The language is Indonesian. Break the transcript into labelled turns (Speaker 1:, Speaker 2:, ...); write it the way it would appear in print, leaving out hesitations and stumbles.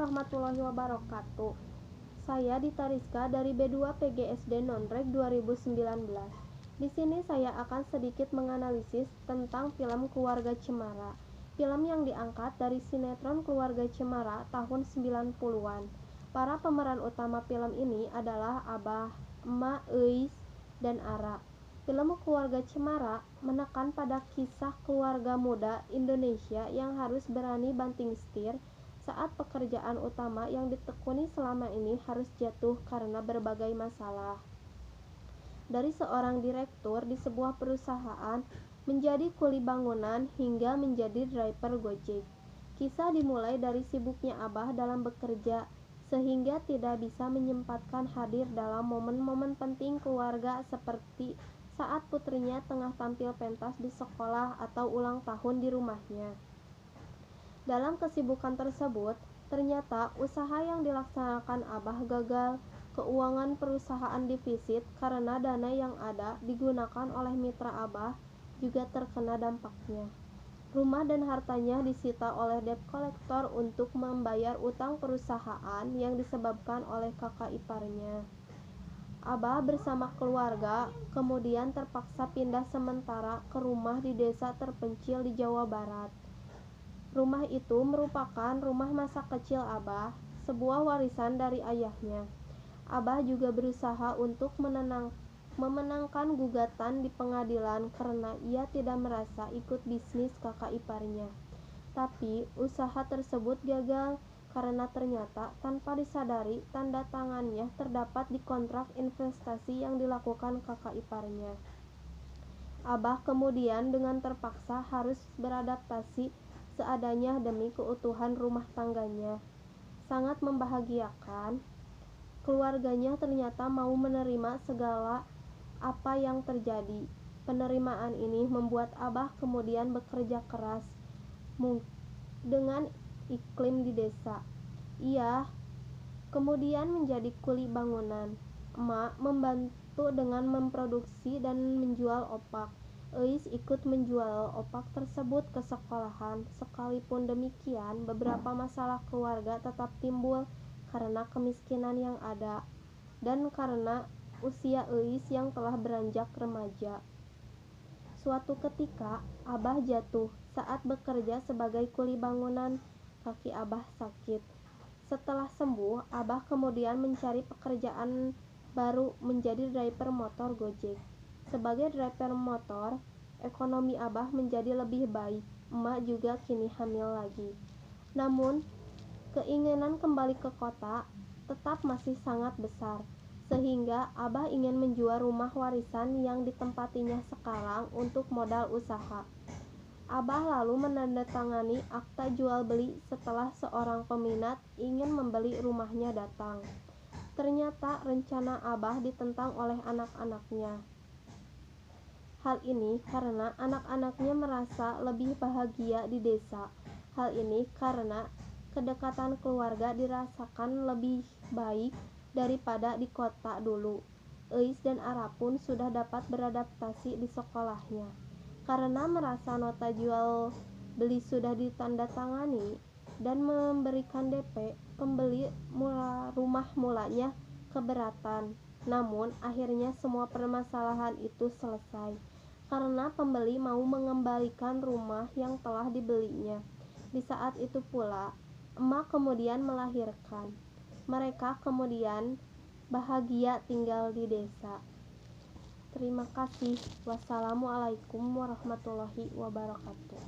Speaker 1: warahmatullahi wabarakatuh. Saya Dita Rizka dari B2 PGSD Nonrek 2019. Di sini saya akan sedikit menganalisis tentang film Keluarga Cemara. Film yang diangkat dari sinetron Keluarga Cemara tahun 90-an. Para pemeran utama film ini adalah Abah, Emak, Euis, dan Ara. Film Keluarga Cemara menekan pada kisah keluarga muda Indonesia yang harus berani banting setir saat pekerjaan utama yang ditekuni selama ini harus jatuh karena berbagai masalah. Dari seorang direktur di sebuah perusahaan menjadi kuli bangunan hingga menjadi driver Gojek. Kisah dimulai dari sibuknya Abah dalam bekerja sehingga tidak bisa menyempatkan hadir dalam momen-momen penting keluarga seperti saat putrinya tengah tampil pentas di sekolah atau ulang tahun di rumahnya. Dalam kesibukan tersebut, ternyata usaha yang dilaksanakan Abah gagal, keuangan perusahaan defisit karena dana yang ada digunakan oleh mitra Abah juga terkena dampaknya. Rumah dan hartanya disita oleh debt collector untuk membayar utang perusahaan yang disebabkan oleh kakak iparnya. Abah bersama keluarga kemudian terpaksa pindah sementara ke rumah di desa terpencil di Jawa Barat. Rumah itu merupakan rumah masa kecil Abah, sebuah warisan dari ayahnya. Abah juga berusaha untuk memenangkan gugatan di pengadilan karena ia tidak merasa ikut bisnis kakak iparnya. Tapi usaha tersebut gagal karena ternyata tanpa disadari tanda tangannya terdapat di kontrak investasi yang dilakukan kakak iparnya. Abah kemudian dengan terpaksa harus beradaptasi seadanya demi keutuhan rumah tangganya. Sangat membahagiakan, keluarganya ternyata mau menerima segala apa yang terjadi. Penerimaan ini membuat Abah kemudian bekerja keras dengan iklim di desa. Ia kemudian menjadi kuli bangunan. Emak membantu dengan memproduksi dan menjual opak. Euis ikut menjual opak tersebut ke sekolahan. Sekalipun demikian, beberapa masalah keluarga tetap timbul karena kemiskinan yang ada dan karena usia Euis yang telah beranjak remaja. Suatu ketika, Abah jatuh saat bekerja sebagai kuli bangunan. Kaki Abah sakit. Setelah sembuh, Abah kemudian mencari pekerjaan baru menjadi driver motor Gojek. Sebagai driver motor, ekonomi Abah menjadi lebih baik. Emak juga kini hamil lagi. Namun, keinginan kembali ke kota tetap masih sangat besar, sehingga Abah ingin menjual rumah warisan yang ditempatinya sekarang untuk modal usaha. Abah lalu menandatangani akta jual beli setelah seorang peminat ingin membeli rumahnya datang. Ternyata rencana Abah ditentang oleh anak-anaknya. Hal ini karena anak-anaknya merasa lebih bahagia di desa. Hal ini karena kedekatan keluarga dirasakan lebih baik daripada di kota dulu. Euis dan Ara pun sudah dapat beradaptasi di sekolahnya. Karena merasa nota jual beli sudah ditandatangani dan memberikan DP, pembeli rumah mulanya keberatan. Namun akhirnya semua permasalahan itu selesai karena pembeli mau mengembalikan rumah yang telah dibelinya. Di saat itu pula, emak kemudian melahirkan. Mereka kemudian bahagia tinggal di desa. Terima kasih. Wassalamualaikum warahmatullahi wabarakatuh.